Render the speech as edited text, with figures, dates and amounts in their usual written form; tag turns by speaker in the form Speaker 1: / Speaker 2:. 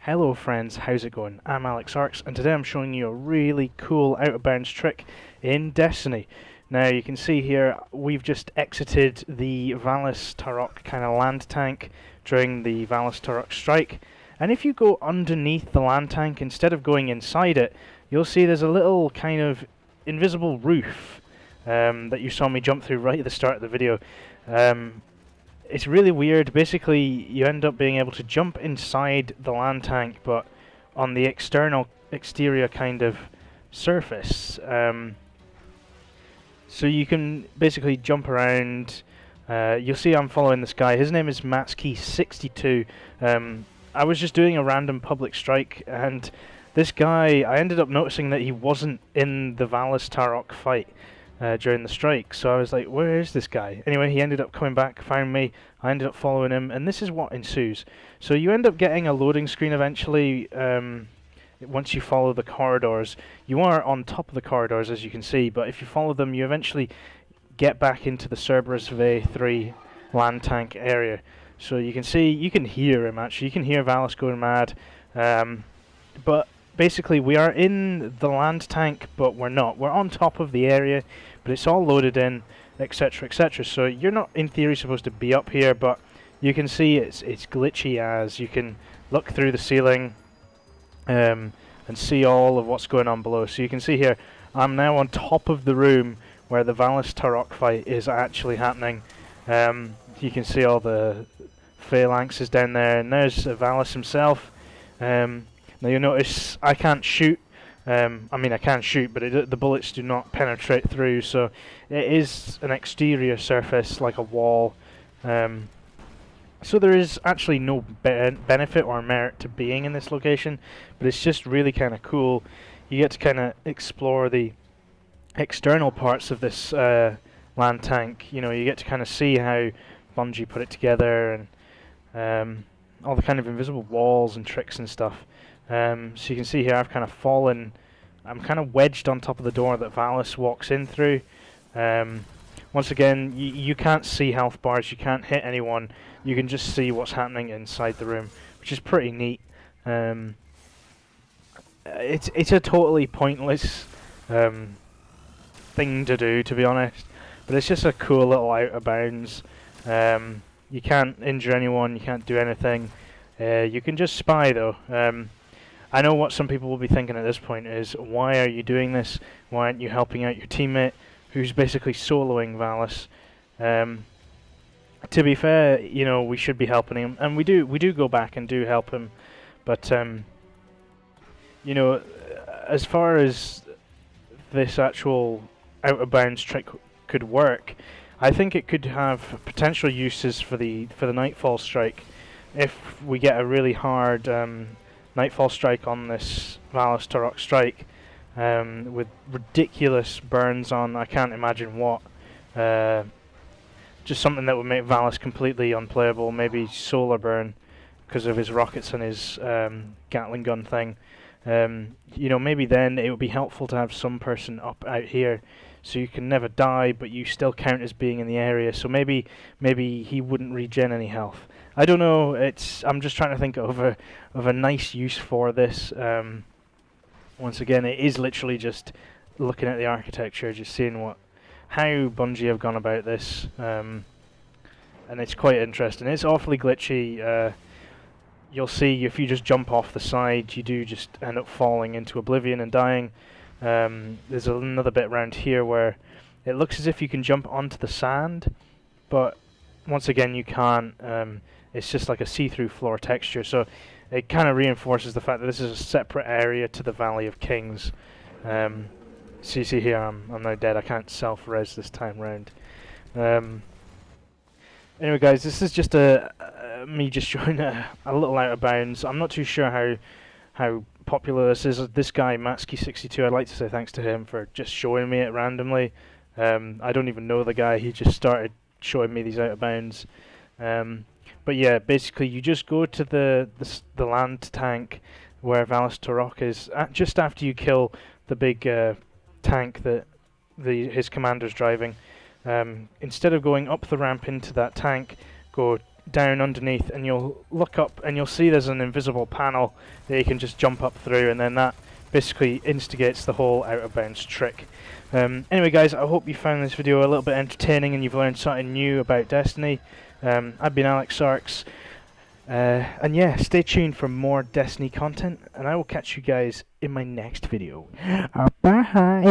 Speaker 1: Hello friends, how's it going? I'm AleXarcs and today I'm showing you a really cool out of bounds trick in Destiny. Now you can see here we've just exited the Valis Tarok kind of land tank during the Valis Tarok strike, and if you go underneath the land tank instead of going inside it, you'll see there's a little kind of invisible roof that you saw me jump through right at the start of the video. It's really weird. Basically, you end up being able to jump inside the land tank, but on the exterior kind of surface. So you can basically jump around. You'll see I'm following this guy. His name is Matski62. I was just doing a random public strike, and this guy, I ended up noticing that he wasn't in the Valis Tarok fight during the strike, so I was like, where is this guy? Anyway, he ended up coming back, found me, I ended up following him, and this is what ensues. So you end up getting a loading screen eventually. Once you follow the corridors, you are on top of the corridors as you can see, but if you follow them you eventually get back into the Cerberus V3 land tank area. So you can see, you can hear him actually, you can hear Valis going mad, but basically we are in the land tank, but we're not. We're on top of the area, but it's all loaded in, etc, etc. So you're not in theory supposed to be up here, but you can see it's glitchy as you can look through the ceiling and see all of what's going on below. So you can see here, I'm now on top of the room where the Valis Tarok fight is actually happening. You can see all the phalanxes down there, and there's Valis himself. Now you'll notice I can't shoot. I mean I can shoot, but the bullets do not penetrate through, so it is an exterior surface like a wall. So there is actually no benefit or merit to being in this location, but it's just really kind of cool. You get to kind of explore the external parts of this land tank. You know, you get to kind of see how Bungie put it together, and all the kind of invisible walls and tricks and stuff. So you can see here I've kind of fallen, I'm kind of wedged on top of the door that Valis walks in through. Once again, you can't see health bars, you can't hit anyone, you can just see what's happening inside the room, which is pretty neat. It's a totally pointless thing to do, to be honest, but it's just a cool little out of bounds. You can't injure anyone, you can't do anything. You can just spy though. I know what some people will be thinking at this point is, why are you doing this? Why aren't you helping out your teammate who's basically soloing Valis? To be fair, you know, we should be helping him, and we do go back and do help him, but you know, as far as this actual out of bounds trick could work, I think it could have potential uses for the Nightfall Strike. If we get a really hard Nightfall Strike on this Valis Tarok strike, with ridiculous burns on, I can't imagine what, just something that would make Valis completely unplayable, maybe solar burn because of his rockets and his Gatling gun thing. You know, maybe then it would be helpful to have some person up out here so you can never die, but you still count as being in the area, so maybe he wouldn't regen any health. I don't know, I'm just trying to think of a nice use for this. Once again, it is literally just looking at the architecture, just seeing how Bungie have gone about this, and it's quite interesting. It's awfully glitchy. You'll see if you just jump off the side, you do just end up falling into oblivion and dying. There's another bit around here where it looks as if you can jump onto the sand, but once again you can't. It's just like a see-through floor texture, so it kind of reinforces the fact that this is a separate area to the Valley of Kings. So you see here I'm now dead, I can't self-res this time round. Anyway guys, this is just me just showing a little out of bounds. I'm not too sure how popular this is. This guy Matski62, I'd like to say thanks to him for just showing me it randomly. I don't even know the guy, he just started showing me these out of bounds. But yeah, basically you just go to the land tank where Valis Tarok is, just after you kill the big tank that his commander's driving. Instead of going up the ramp into that tank, go down underneath, and you'll look up and you'll see there's an invisible panel that you can just jump up through, and then that basically instigates the whole out of bounds trick. Anyway guys, I hope you found this video a little bit entertaining and you've learned something new about Destiny. I've been AleXarcs, and yeah, stay tuned for more Destiny content, and I will catch you guys in my next video. Bye!